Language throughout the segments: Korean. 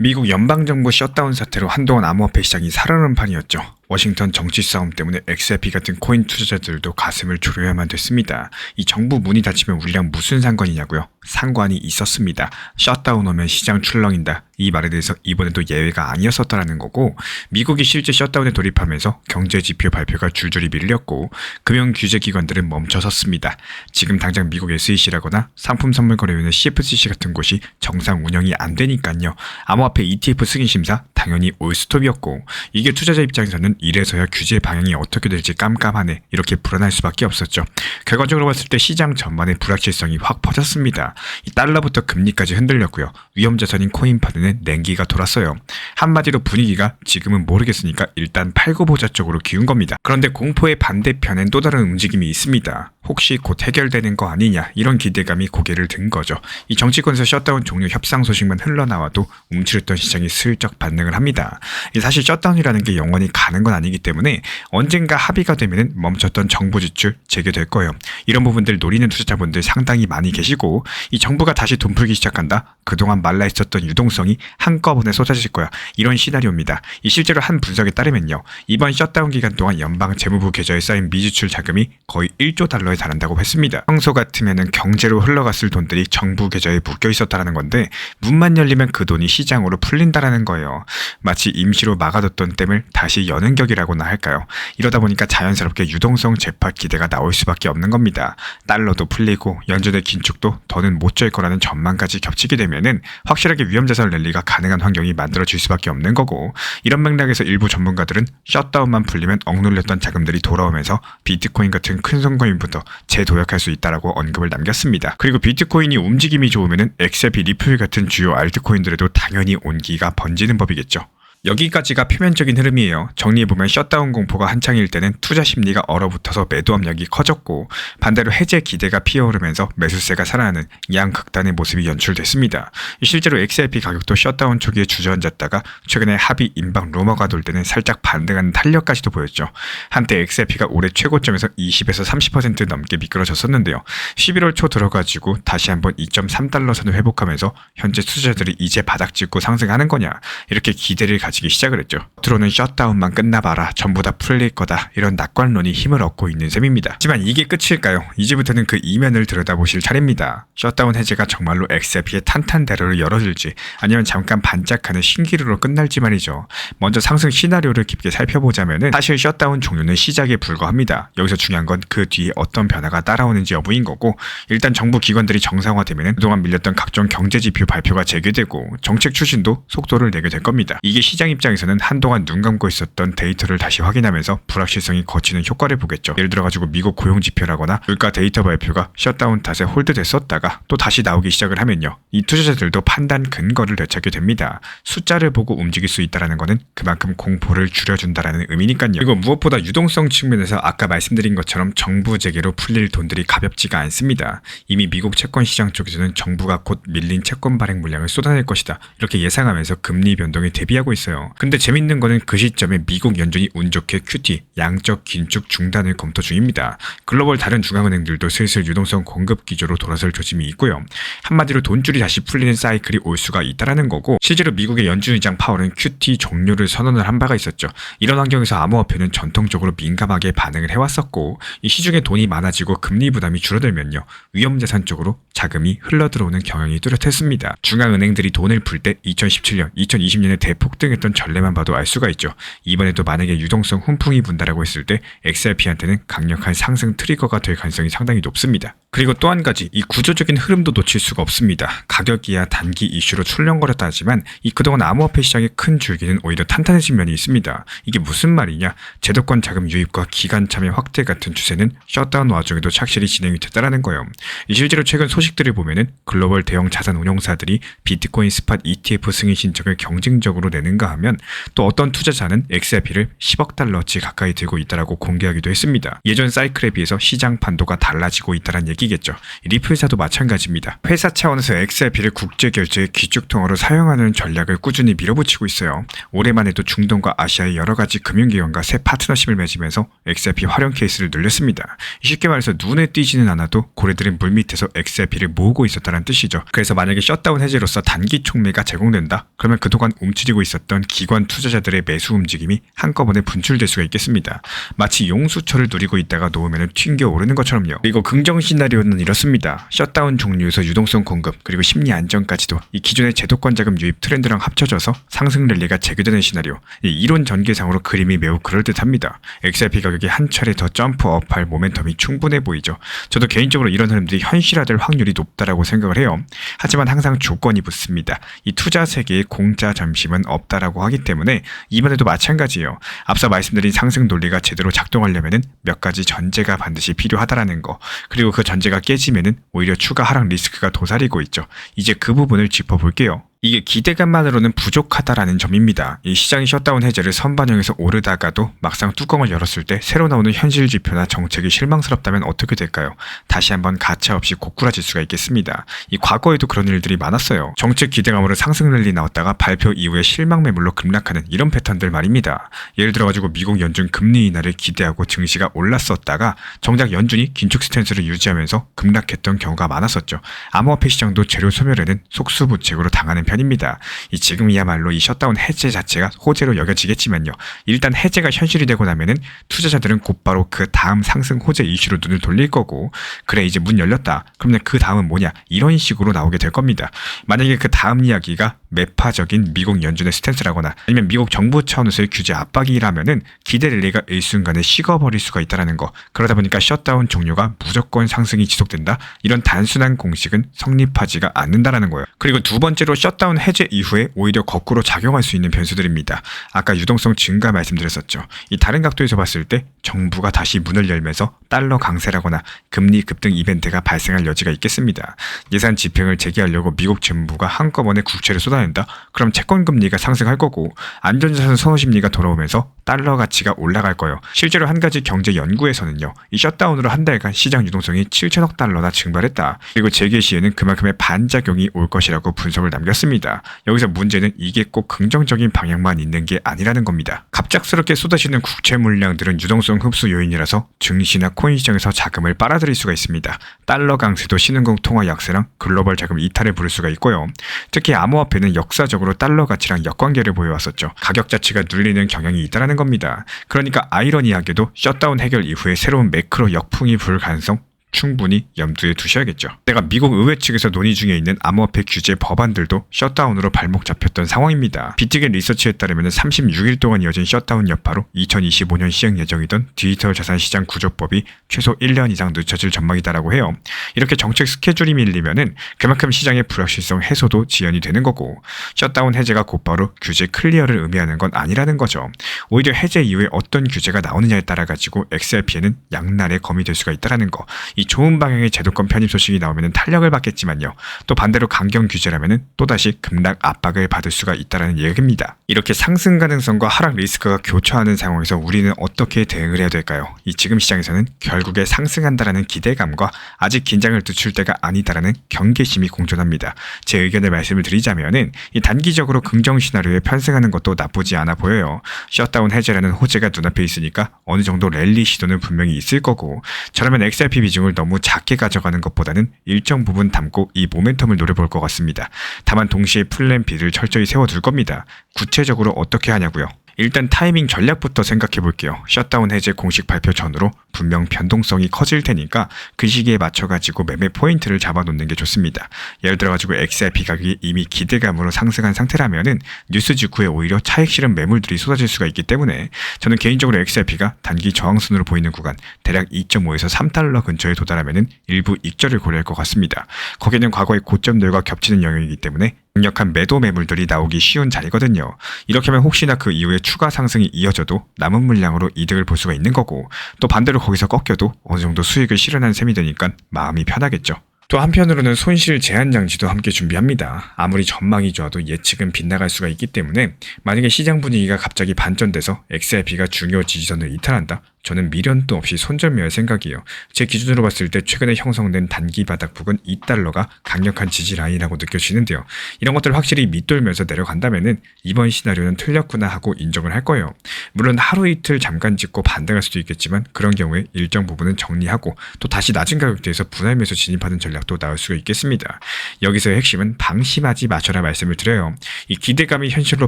미국 연방정부 셧다운 사태로 한동안 암호화폐 시장이 살아나는 판이었죠. 워싱턴 정치 싸움 때문에 XRP 같은 코인 투자자들도 가슴을 졸여야만 됐습니다. 이 정부 문이 닫히면 우리랑 무슨 상관이냐고요? 상관이 있었습니다. 셧다운 오면 시장 출렁인다. 이 말에 대해서 이번에도 예외가 아니었었다라는 거고, 미국이 실제 셧다운에 돌입하면서 경제지표 발표가 줄줄이 밀렸고 금융규제기관들은 멈춰섰습니다. 지금 당장 미국 SEC라거나 상품선물거래위원회 CFTC 같은 곳이 정상 운영이 안 되니까요. 암호화폐 ETF 승인심사 당연히 올스톱이었고, 이게 투자자 입장에서는 이래서야 규제 방향이 어떻게 될지 깜깜하네, 이렇게 불안할 수밖에 없었죠. 결과적으로 봤을 때 시장 전반의 불확실성이 확 퍼졌습니다. 이 달러부터 금리까지 흔들렸고요. 위험자산인 코인파드는 냉기가 돌았어요. 한마디로 분위기가 지금은 모르겠으니까 일단 팔고 보자 쪽으로 기운 겁니다. 그런데 공포의 반대편엔 또 다른 움직임이 있습니다. 혹시 곧 해결되는 거 아니냐, 이런 기대감이 고개를 든 거죠. 이 정치권에서 셧다운 종료 협상 소식만 흘러나와도 움츠렸던 시장이 슬쩍 반등을 합니다. 사실 셧다운이라는 게 영원히 가는 건 아니기 때문에 언젠가 합의가 되면 멈췄던 정부 지출 재개될 거예요. 이런 부분들 노리는 투자자분들 상당히 많이 계시고, 이 정부가 다시 돈 풀기 시작한다? 그동안 말라 있었던 유동성이 한꺼번에 쏟아질 거야. 이런 시나리오입니다. 이 실제로 한 분석에 따르면요, 이번 셧다운 기간 동안 연방 재무부 계좌에 쌓인 미지출 자금이 거의 1조 달러에 달한다고 했습니다. 평소 같으면은 경제로 흘러갔을 돈들이 정부 계좌에 묶여 있었다라는 건데, 문만 열리면 그 돈이 시장으로 풀린다라는 거예요. 마치 임시로 막아뒀던 댐을 다시 여는 격이라고나 할까요? 이러다 보니까 자연스럽게 유동성 재파 기대가 나올 수밖에 없는 겁니다. 달러도 풀리고 연준의 긴축도 더는 못 될 거라는 전망까지 겹치게 되면은 확실하게 위험자산 랠리가 가능한 환경이 만들어질 수밖에 없는 거고, 이런 맥락에서 일부 전문가들은 셧다운만 풀리면 억눌렸던 자금들이 돌아오면서 비트코인 같은 큰 선거인부터 재도약할 수 있다라고 언급을 남겼습니다. 그리고 비트코인이 움직임이 좋으면은 XRP, 리플 같은 주요 알트코인들에도 당연히 온기가 번지는 법이겠죠. 여기까지가 표면적인 흐름이에요. 정리해보면 셧다운 공포가 한창일 때는 투자 심리가 얼어붙어서 매도 압력이 커졌고, 반대로 해제 기대가 피어오르면서 매수세가 살아나는 양극단의 모습이 연출됐습니다. 실제로 XRP 가격도 셧다운 초기에 주저앉았다가 최근에 합의 인방 루머가 돌 때는 살짝 반등하는 탄력까지도 보였죠. 한때 XRP가 올해 최고점에서 20에서 30% 넘게 미끄러졌었는데요. 11월 초 들어가지고 다시 한번 2.3달러 선을 회복하면서 현재 투자자들이 이제 바닥 짚고 상승하는 거냐, 이렇게 기대를 가지기 시작을 했죠. 겉으로는 셧다운만 끝나봐라, 전부 다 풀릴 거다, 이런 낙관론이 힘을 얻고 있는 셈입니다. 하지만 이게 끝일까요? 이제부터는 그 이면을 들여다보실 차례입니다. 셧다운 해제가 정말로 XRP의 탄탄대로를 열어줄지, 아니면 잠깐 반짝하는 신기루로 끝날지 말이죠. 먼저 상승 시나리오를 깊게 살펴보자면은 사실 셧다운 종료는 시작에 불과합니다. 여기서 중요한 건 그 뒤에 어떤 변화가 따라오는지 여부인 거고, 일단 정부 기관들이 정상화되면은 그동안 밀렸던 각종 경제지표 발표가 재개되고 정책 추진도 속도를 내게 될 겁니다. 이게 시장 입장에서는 한동안 눈 감고 있었던 데이터를 다시 확인하면서 불확실성이 거치는 효과를 보겠죠. 예를 들어가지고 미국 고용지표라거나 물가 데이터 발표가 셧다운 탓에 홀드됐었다가 또 다시 나오기 시작을 하면요, 이 투자자들도 판단 근거를 되찾게 됩니다. 숫자를 보고 움직일 수 있다는 거는 그만큼 공포를 줄여준다는 의미니까요. 그리고 무엇보다 유동성 측면에서 아까 말씀드린 것처럼 정부 재개로 풀릴 돈들이 가볍지가 않습니다. 이미 미국 채권 시장 쪽에서는 정부가 곧 밀린 채권 발행 물량을 쏟아낼 것이다, 이렇게 예상하면서 금리 변동에 대비하고 있어요. 근데 재밌는 거는 그 시점에 미국 연준이 운 좋게 QT, 양적 긴축 중단을 검토 중입니다. 글로벌 다른 중앙은행들도 슬슬 유동성 공급 기조로 돌아설 조짐이 있고요. 한마디로 돈줄이 다시 풀리는 사이클이 올 수가 있다라는 거고, 실제로 미국의 연준 의장 파월은 QT 종료를 선언을 한 바가 있었죠. 이런 환경에서 암호화폐는 전통적으로 민감하게 반응을 해왔었고, 이 시중에 돈이 많아지고 금리 부담이 줄어들면요, 위험자산 쪽으로 자금이 흘러들어오는 경향이 뚜렷했습니다. 중앙은행들이 돈을 풀 때 2017년, 2020년에 대폭등했던 전례만 봐도 알 수가 있죠. 이번에도 만약에 유동성 훈풍이 분다라고 했을 때 XRP한테는 강력한 상승 트리거가 될 가능성이 상당히 높습니다. 그리고 또 한 가지, 이 구조적인 흐름도 놓칠 수가 없습니다. 가격이야 단기 이슈로 출렁거렸다 하지만 이 그동안 암호화폐 시장의 큰 줄기는 오히려 탄탄해진 면이 있습니다. 이게 무슨 말이냐, 제도권 자금 유입과 기관 참여 확대 같은 추세는 셧다운 와중에도 착실히 진행이 됐다라는 거예요. 실제로 최근 소식들을 보면은 글로벌 대형 자산 운용사들이 비트코인 스팟 ETF 승인 신청을 경쟁적으로 내는가 추가하면 또 어떤 투자자는 XRP를 10억 달러치 가까이 들고 있다라고 공개하기도 했습니다. 예전 사이클에 비해서 시장 판도가 달라지고 있다는 얘기겠죠. 리플사도 마찬가지입니다. 회사 차원에서 XRP를 국제결제의 기축통화로 사용하는 전략을 꾸준히 밀어붙이고 있어요. 올해만 해도 중동과 아시아의 여러 가지 금융기관과 새 파트너십을 맺으면서 XRP 활용 케이스를 늘렸습니다. 쉽게 말해서 눈에 띄지는 않아도 고래들은 물밑에서 XRP를 모으고 있었다는 뜻이죠. 그래서 만약에 셧다운 해제로서 단기 촉매가 제공된다? 그러면 그동안 움츠리고 있었던 기관 투자자들의 매수 움직임이 한꺼번에 분출될 수가 있겠습니다. 마치 용수철을 누리고 있다가 놓으면 튕겨오르는 것처럼요. 그리고 긍정 시나리오는 이렇습니다. 셧다운 종료에서 유동성 공급 그리고 심리 안정까지도 이 기존의 제도권 자금 유입 트렌드랑 합쳐져서 상승 랠리가 재개되는 시나리오. 이 이론 전개상으로 그림이 매우 그럴듯합니다. XRP 가격이 한 차례 더 점프업할 모멘텀이 충분해 보이죠. 저도 개인적으로 이런 흐름들이 현실화될 확률이 높다라고 생각을 해요. 하지만 항상 조건이 붙습니다. 이 투자 세계에 공짜 점심은 없다라고 하기 때문에 이번에도 마찬가지예요. 앞서 말씀드린 상승 논리가 제대로 작동하려면 몇 가지 전제가 반드시 필요하다라는 거. 그리고 그 전제가 깨지면은 오히려 추가 하락 리스크가 도사리고 있죠. 이제 그 부분을 짚어볼게요. 이게 기대감만으로는 부족하다라는 점입니다. 이 시장이 셧다운 해제를 선반영해서 오르다가도 막상 뚜껑을 열었을 때 새로 나오는 현실 지표나 정책이 실망스럽다면 어떻게 될까요? 다시 한번 가차없이 고꾸라질 수가 있겠습니다. 이 과거에도 그런 일들이 많았어요. 정책 기대감으로 상승 랠리 나왔다가 발표 이후에 실망 매물로 급락하는 이런 패턴들 말입니다. 예를 들어가지고 미국 연준 금리 인하를 기대하고 증시가 올랐었다가 정작 연준이 긴축 스탠스를 유지하면서 급락했던 경우가 많았었죠. 암호화폐 시장도 재료 소멸에는 속수무책으로 당하는 편입니다. 지금이야말로 이 셧다운 해제 자체가 호재로 여겨지겠지만요. 일단 해제가 현실이 되고 나면은 투자자들은 곧바로 그 다음 상승 호재 이슈로 눈을 돌릴 거고, 그래 이제 문 열렸다. 그러면 그 다음은 뭐냐? 이런 식으로 나오게 될 겁니다. 만약에 그 다음 이야기가 매파적인 미국 연준의 스탠스라거나 아니면 미국 정부 차원에서의 규제 압박이라면은 기대 랠리가 일순간에 식어버릴 수가 있다는 거. 그러다 보니까 셧다운 종료가 무조건 상승이 지속된다? 이런 단순한 공식은 성립하지가 않는다라는 거예요. 그리고 두 번째로 셧다운 해제 이후에 오히려 거꾸로 작용할 수 있는 변수들입니다. 아까 유동성 증가 말씀드렸었죠. 이 다른 각도에서 봤을 때 정부가 다시 문을 열면서 달러 강세라거나 금리 급등 이벤트가 발생할 여지가 있겠습니다. 예산 집행을 재개하려고 미국 정부가 한꺼번에 국채를 쏟아낸다? 그럼 채권 금리가 상승할 거고 안전자산 선호 심리가 돌아오면서 달러 가치가 올라갈 거예요. 실제로 한 가지 경제 연구에서는요. 이 셧다운으로 한 달간 시장 유동성이 7천억 달러나 증발했다. 그리고 재개 시에는 그만큼의 반작용이 올 것이라고 분석을 남겼습니다. 여기서 문제는 이게 꼭 긍정적인 방향만 있는 게 아니라는 겁니다. 갑작스럽게 쏟아지는 국채 물량들은 유동성 흡수 요인이라서 증시나 코인 시장에서 자금을 빨아들일 수가 있습니다. 달러 강세도 신흥국 통화 약세랑 글로벌 자금 이탈을 부를 수가 있고요. 특히 암호화폐는 역사적으로 달러 가치랑 역관계를 보여왔었죠. 가격 자체가 눌리는 경향이 있다는 겁니다. 그러니까 아이러니하게도 셧다운 해결 이후에 새로운 매크로 역풍이 불 가능성 충분히 염두에 두셔야겠죠. 내가 미국 의회 측에서 논의 중에 있는 암호화폐 규제 법안들도 셧다운으로 발목 잡혔던 상황입니다. 비트겟 리서치에 따르면 36일 동안 이어진 셧다운 여파로 2025년 시행 예정이던 디지털 자산 시장 구조법이 최소 1년 이상 늦춰질 전망이다라고 해요. 이렇게 정책 스케줄이 밀리면은 그만큼 시장의 불확실성 해소도 지연이 되는 거고, 셧다운 해제가 곧바로 규제 클리어를 의미하는 건 아니라는 거죠. 오히려 해제 이후에 어떤 규제가 나오느냐에 따라 가지고 XRP에는 양날의 검이 될 수가 있다는 거. 이 좋은 방향의 제도권 편입 소식이 나오면 탄력을 받겠지만요. 또 반대로 강경 규제라면 또다시 급락 압박을 받을 수가 있다는 얘기입니다. 이렇게 상승 가능성과 하락 리스크가 교차하는 상황에서 우리는 어떻게 대응을 해야 될까요? 이 지금 시장에서는 결국에 상승한다라는 기대감과 아직 긴장을 늦출 때가 아니다라는 경계심이 공존합니다. 제 의견을 말씀을 드리자면은 이 단기적으로 긍정 시나리오에 편승하는 것도 나쁘지 않아 보여요. 셧다운 해제라는 호재가 눈앞에 있으니까 어느 정도 랠리 시도는 분명히 있을 거고, 저라면 XRP 비중을 너무 작게 가져가는 것보다는 일정 부분 담고 이 모멘텀을 노려볼 것 같습니다. 다만 동시에 플랜 B를 철저히 세워둘 겁니다. 구체적으로 어떻게 하냐고요? 일단 타이밍 전략부터 생각해 볼게요. 셧다운 해제 공식 발표 전으로 분명 변동성이 커질 테니까 그 시기에 맞춰가지고 매매 포인트를 잡아놓는 게 좋습니다. 예를 들어가지고 XRP 가격이 이미 기대감으로 상승한 상태라면은 뉴스 직후에 오히려 차익 실현 매물들이 쏟아질 수가 있기 때문에 저는 개인적으로 XRP가 단기 저항선으로 보이는 구간 대략 2.5에서 3달러 근처에 도달하면은 일부 익절을 고려할 것 같습니다. 거기는 과거의 고점들과 겹치는 영역이기 때문에 강력한 매도 매물들이 나오기 쉬운 자리거든요. 이렇게 하면 혹시나 그 이후에 추가 상승이 이어져도 남은 물량으로 이득을 볼 수가 있는 거고, 또 반대로 거기서 꺾여도 어느 정도 수익을 실현한 셈이 되니까 마음이 편하겠죠. 또 한편으로는 손실 제한 장치도 함께 준비합니다. 아무리 전망이 좋아도 예측은 빗나갈 수가 있기 때문에 만약에 시장 분위기가 갑자기 반전돼서 XRP가 중요 지지선을 이탈한다? 저는 미련도 없이 손절매할 생각이에요. 제 기준으로 봤을 때 최근에 형성된 단기 바닥 부근 2달러가 강력한 지지 라인이라고 느껴지는데요. 이런 것들을 확실히 밑돌면서 내려간다면은 이번 시나리오는 틀렸구나 하고 인정을 할 거예요. 물론 하루 이틀 잠깐 찍고 반등할 수도 있겠지만 그런 경우에 일정 부분은 정리하고 또 다시 낮은 가격대에서 분할 매수 진입하는 전략도 나올 수가 있겠습니다. 여기서의 핵심은 방심하지 마셔라 말씀을 드려요. 이 기대감이 현실로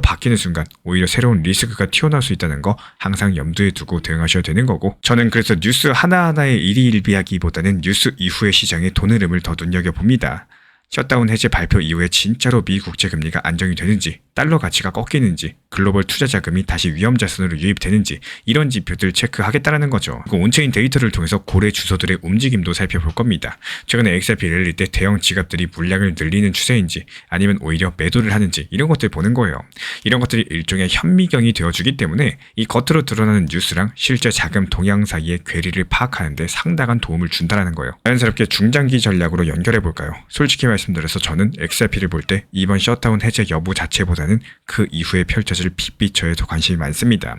바뀌는 순간 오히려 새로운 리스크가 튀어나올 수 있다는 거 항상 염두에 두고 대응하셔야 되는 거고, 저는 그래서 뉴스 하나하나의 일희일비하기보다는 뉴스 이후의 시장의 돈 흐름을 더 눈여겨봅니다. 셧다운 해제 발표 이후에 진짜로 미 국채 금리가 안정이 되는지, 달러 가치가 꺾이는지, 글로벌 투자 자금이 다시 위험 자산으로 유입되는지 이런 지표들 체크하겠다는 거죠. 그 온체인 데이터를 통해서 고래 주소들의 움직임도 살펴볼 겁니다. 최근에 XRP 랠리 때 대형 지갑들이 물량을 늘리는 추세인지 아니면 오히려 매도를 하는지 이런 것들 보는 거예요. 이런 것들이 일종의 현미경이 되어주기 때문에 이 겉으로 드러나는 뉴스랑 실제 자금 동향 사이의 괴리를 파악하는 데 상당한 도움을 준다는 거예요. 자연스럽게 중장기 전략으로 연결해 볼까요? 솔직히 말씀드려서 저는 XRP를 볼 때 이번 셧다운 해제 여부 자체보다는 그 이후에 펼쳐질 빅피처에 더 관심이 많습니다.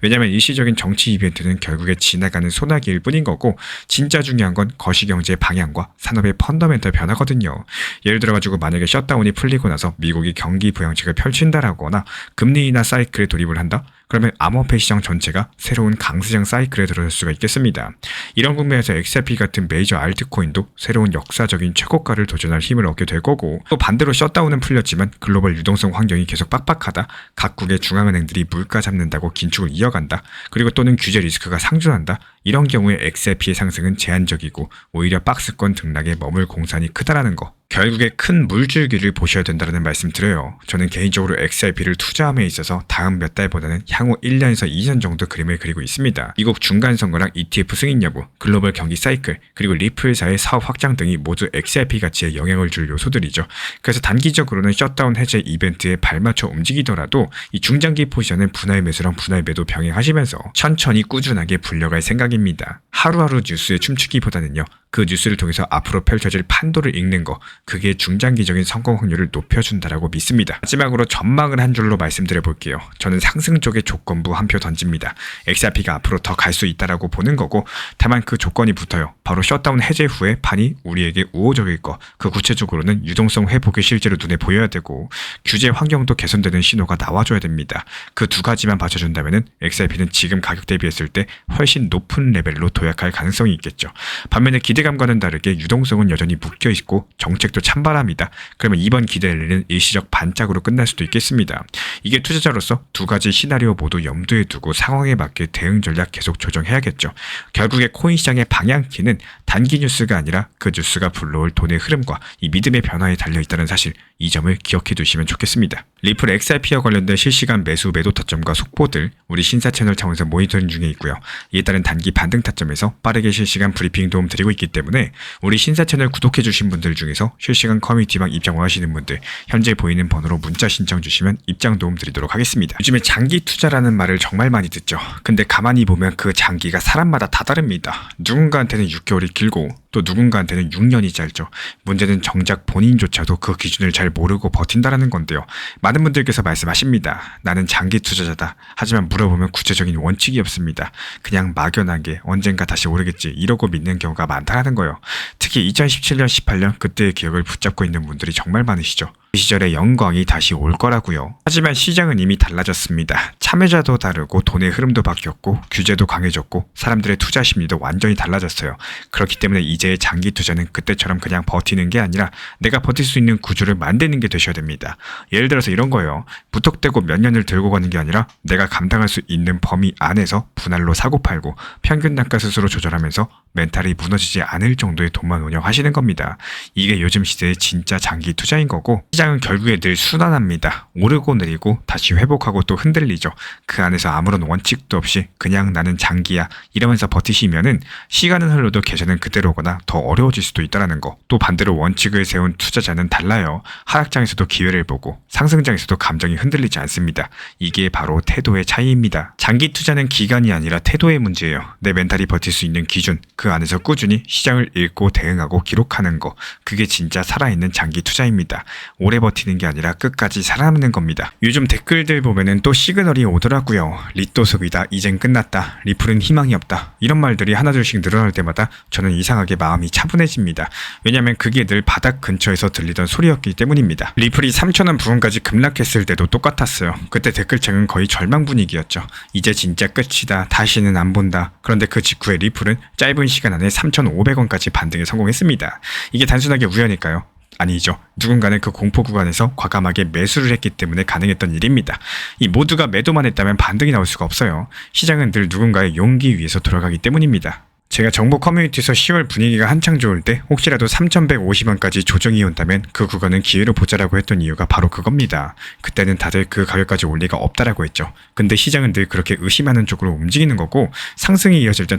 왜냐하면 일시적인 정치 이벤트는 결국에 지나가는 소나기일 뿐인 거고, 진짜 중요한 건 거시경제의 방향과 산업의 펀더멘털 변화거든요. 예를 들어가지고 만약에 셧다운이 풀리고 나서 미국이 경기 부양책을 펼친다라거나 금리 인하 사이클에 돌입을 한다? 그러면 암호화폐 시장 전체가 새로운 강세장 사이클에 들어설 수가 있겠습니다. 이런 국면에서 XRP 같은 메이저 알트코인도 새로운 역사적인 최고가를 도전할 힘을 얻게 될 거고, 또 반대로 셧다운은 풀렸지만 글로벌 유동성 환경이 계속 빡빡하다, 각국의 중앙은행들이 물가 잡는다고 긴축을 이어간다, 그리고 또는 규제 리스크가 상존한다, 이런 경우에 XRP의 상승은 제한적이고 오히려 박스권 등락에 머물 공산이 크다라는 거, 결국에 큰 물줄기를 보셔야 된다는 말씀 드려요. 저는 개인적으로 XRP를 투자함에 있어서 다음 몇 달보다는 향후 1년에서 2년 정도 그림을 그리고 있습니다. 미국 중간선거랑 ETF 승인 여부, 글로벌 경기 사이클, 그리고 리플사의 사업 확장 등이 모두 XRP 가치에 영향을 줄 요소들이죠. 그래서 단기적으로는 셧다운 해제 이벤트에 발맞춰 움직이더라도 이 중장기 포지션은 분할 매수랑 분할 매도 병행하시면서 천천히 꾸준하게 불려갈 생각입니다. 하루하루 뉴스에 춤추기보다는요, 그 뉴스를 통해서 앞으로 펼쳐질 판도를 읽는 거, 그게 중장기적인 성공 확률을 높여준다라고 믿습니다. 마지막으로 전망을 한 줄로 말씀드려 볼게요. 저는 상승 쪽의 조건부 한 표 던집니다. XRP가 앞으로 더 갈 수 있다라고 보는 거고, 다만 그 조건이 붙어요. 바로 셧다운 해제 후에 판이 우리에게 우호적일 거, 그 구체적으로는 유동성 회복이 실제로 눈에 보여야 되고 규제 환경도 개선되는 신호가 나와줘야 됩니다. 그 두 가지만 받쳐준다면 XRP는 지금 가격 대비했을 때 훨씬 높은 레벨로 도약할 가능성이 있겠죠. 반면에 기대감과는 다르게 유동성은 여전히 묶여있고 정책도 찬바람이다. 그러면 이번 기대 랠리는 일시적 반짝으로 끝날 수도 있겠습니다. 이게 투자자로서 두 가지 시나리오 모두 염두에 두고 상황에 맞게 대응 전략 계속 조정해야겠죠. 결국에 코인 시장의 방향키는 단기 뉴스가 아니라 그 뉴스가 불러올 돈의 흐름과 이 믿음의 변화에 달려있다는 사실, 이 점을 기억해 두시면 좋겠습니다. 리플 XRP와 관련된 실시간 매수 매도 타점과 속보들 우리 신사 채널 차원에서 모니터링 중에 있고요. 이에 따른 단기 반등 타점에서 빠르게 실시간 브리핑 도움 드리고 있기 때문에 우리 신사 채널 구독해 주신 분들 중에서 실시간 커뮤니티방 입장 원하시는 분들 현재 보이는 번호로 문자 신청 주시면 입장 도움 드리도록 하겠습니다. 요즘에 장기 투자라는 말을 정말 많이 듣죠. 근데 가만히 보면 그 장기가 사람마다 다 다릅니다. 누군가한테는 6개월이 길고 또 누군가한테는 6년이 짧죠. 문제는 정작 본인조차도 그 기준을 잘 모르고 버틴다라는 건데요. 많은 분들께서 말씀하십니다. 나는 장기 투자자다. 하지만 물어보면 구체적인 원칙이 없습니다. 그냥 막연하게 언젠가 다시 오르겠지 이러고 믿는 경우가 많다라는 거예요. 특히 2017년, 18년 그때의 기억을 붙잡고 있는 분들이 정말 많으시죠. 그 시절의 영광이 다시 올 거라고요. 하지만 시장은 이미 달라졌습니다. 참여자도 다르고 돈의 흐름도 바뀌었고 규제도 강해졌고 사람들의 투자 심리도 완전히 달라졌어요. 그렇기 때문에 이제의 장기 투자는 그때처럼 그냥 버티는 게 아니라 내가 버틸 수 있는 구조를 만드는 게 되셔야 됩니다. 예를 들어서 이런 거예요. 무턱대고 몇 년을 들고 가는 게 아니라 내가 감당할 수 있는 범위 안에서 분할로 사고 팔고 평균 단가 스스로 조절하면서 멘탈이 무너지지 않을 정도의 돈만 운영하시는 겁니다. 이게 요즘 시대의 진짜 장기 투자인 거고, 시장은 결국에 늘 순환합니다. 오르고 내리고 다시 회복하고 또 흔들리죠. 그 안에서 아무런 원칙도 없이 그냥 나는 장기야 이러면서 버티시면은 시간은 흘러도 계좌는 그대로거나 더 어려워질 수도 있다는 거. 또 반대로 원칙을 세운 투자자는 달라요. 하락장에서도 기회를 보고 상승장에서도 감정이 흔들리지 않습니다. 이게 바로 태도의 차이입니다. 장기 투자는 기간이 아니라 태도의 문제예요. 내 멘탈이 버틸 수 있는 기준, 그 안에서 꾸준히 시장을 읽고 대응하고 기록하는 거, 그게 진짜 살아있는 장기 투자입니다. 오래 버티는 게 아니라 끝까지 살아남는 겁니다. 요즘 댓글들 보면은 또 시그널이 오더라고요. 리또 소비다, 이젠 끝났다, 리플은 희망이 없다, 이런 말들이 하나둘씩 늘어날 때마다 저는 이상하게 마음이 차분해집니다. 왜냐면 그게 늘 바닥 근처에서 들리던 소리였기 때문입니다. 리플이 3,000원 부근까지 급락했을 때도 똑같았어요. 그때 댓글창은 거의 절망 분위기였죠. 이제 진짜 끝이다, 다시는 안 본다. 그런데 그 직후에 리플은 짧은 시간 안에 3,500원까지 반등에 성공했습니다. 이게 단순하게 우연일까요? 아니죠. 누군가는 그 공포 구간에서 과감하게 매수를 했기 때문에 가능했던 일입니다. 이 모두가 매도만 했다면 반등이 나올 수가 없어요. 시장은 늘 누군가의 용기 위에서 돌아가기 때문입니다. 제가 정보 커뮤니티에서 10월 분위기가 한창 좋을 때 혹시라도 3,150원까지 조정이 온다면 그 구간은 기회로 보자라고 했던 이유가 바로 그겁니다. 그때는 다들 그 가격까지 올 리가 없다라고 했죠. 근데 시장은 늘 그렇게 의심하는 쪽으로 움직이는 거고, 상승이 이어질 땐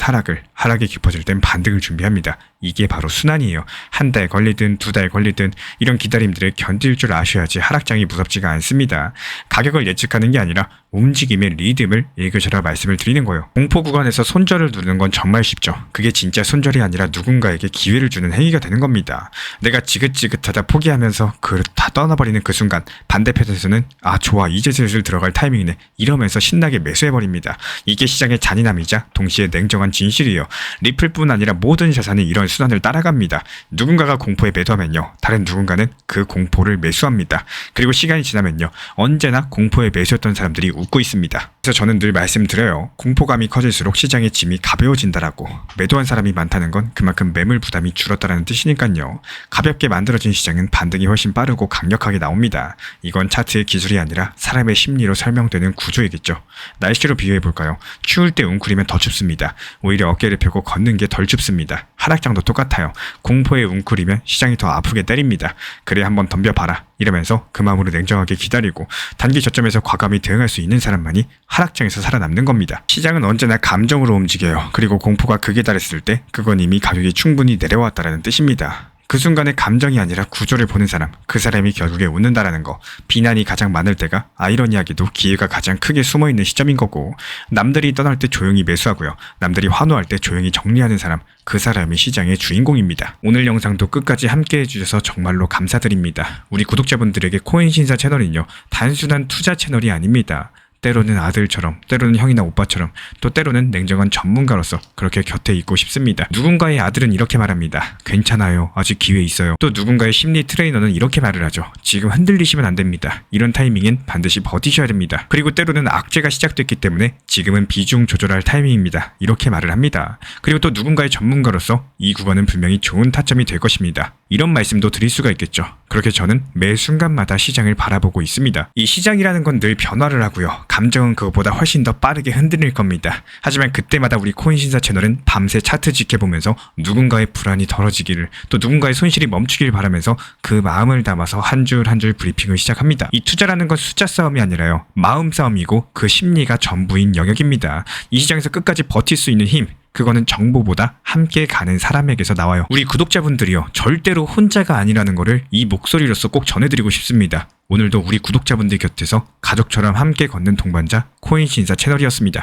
하락이 깊어질 땐 반등을 준비합니다. 이게 바로 순환이에요. 한 달 걸리든 두 달 걸리든 이런 기다림들을 견딜 줄 아셔야지 하락장이 무섭지가 않습니다. 가격을 예측하는 게 아니라 움직임의 리듬을 읽으셔라 말씀을 드리는 거예요. 공포 구간에서 손절을 누르는 건 정말 쉽죠. 그게 진짜 손절이 아니라 누군가에게 기회를 주는 행위가 되는 겁니다. 내가 지긋지긋하다 포기하면서 다 떠나버리는 그 순간 반대편에서는 아 좋아, 이제 슬슬 들어갈 타이밍이네 이러면서 신나게 매수해버립니다. 이게 시장의 잔인함이자 동시에 냉정한 진실이에요. 리플뿐 아니라 모든 자산이 이런 순환을 따라갑니다. 누군가가 공포에 매도하면요, 다른 누군가는 그 공포를 매수합니다. 그리고 시간이 지나면요, 언제나 공포에 매수했던 사람들이 웃고 있습니다. 그래서 저는 늘 말씀드려요. 공포감이 커질수록 시장의 짐이 가벼워진다라고. 매도한 사람이 많다는 건 그만큼 매물 부담이 줄었다라는 뜻이니까요. 가볍게 만들어진 시장은 반등이 훨씬 빠르고 강력하게 나옵니다. 이건 차트의 기술이 아니라 사람의 심리로 설명되는 구조이겠죠. 날씨로 비유해볼까요? 추울 때 웅크리면 더 춥습니다. 오히려 어깨를 펴고 걷는 게 덜 춥습니다. 하락장도 똑같아요. 공포에 웅크리면 시장이 더 아프게 때립니다. 그래 한번 덤벼봐라 이러면서 그 마음으로 냉정하게 기다리고 단기 저점에서 과감히 대응할 수 있는 사람만이 하락장에서 살아남는 겁니다. 시장은 언제나 감정으로 움직여요. 그리고 공포가 극에 달했을 때 그건 이미 가격이 충분히 내려왔다라는 뜻입니다. 그 순간의 감정이 아니라 구조를 보는 사람, 그 사람이 결국에 웃는다라는 거. 비난이 가장 많을 때가 아이러니하게도 기회가 가장 크게 숨어있는 시점인 거고, 남들이 떠날 때 조용히 매수하고요, 남들이 환호할 때 조용히 정리하는 사람, 그 사람이 시장의 주인공입니다. 오늘 영상도 끝까지 함께 해주셔서 정말로 감사드립니다. 우리 구독자분들에게 코인신사 채널은요, 단순한 투자 채널이 아닙니다. 때로는 아들처럼, 때로는 형이나 오빠처럼, 또 때로는 냉정한 전문가로서 그렇게 곁에 있고 싶습니다. 누군가의 아들은 이렇게 말합니다. 괜찮아요. 아직 기회 있어요. 또 누군가의 심리 트레이너는 이렇게 말을 하죠. 지금 흔들리시면 안 됩니다. 이런 타이밍엔 반드시 버티셔야 됩니다. 그리고 때로는 악재가 시작됐기 때문에 지금은 비중 조절할 타이밍입니다. 이렇게 말을 합니다. 그리고 또 누군가의 전문가로서 이 구간은 분명히 좋은 타점이 될 것입니다. 이런 말씀도 드릴 수가 있겠죠. 그렇게 저는 매 순간마다 시장을 바라보고 있습니다. 이 시장이라는 건 늘 변화를 하고요. 감정은 그것보다 훨씬 더 빠르게 흔들릴 겁니다. 하지만 그때마다 우리 코인신사 채널은 밤새 차트 지켜보면서 누군가의 불안이 덜어지기를, 또 누군가의 손실이 멈추길 바라면서 그 마음을 담아서 한 줄 한 줄 브리핑을 시작합니다. 이 투자라는 건 숫자 싸움이 아니라요, 마음 싸움이고 그 심리가 전부인 영역입니다. 이 시장에서 끝까지 버틸 수 있는 힘, 그거는 정보보다 함께 가는 사람에게서 나와요. 우리 구독자분들이요, 절대로 혼자가 아니라는 거를 이 목소리로서 꼭 전해드리고 싶습니다. 오늘도 우리 구독자분들 곁에서 가족처럼 함께 걷는 동반자 코인신사 채널이었습니다.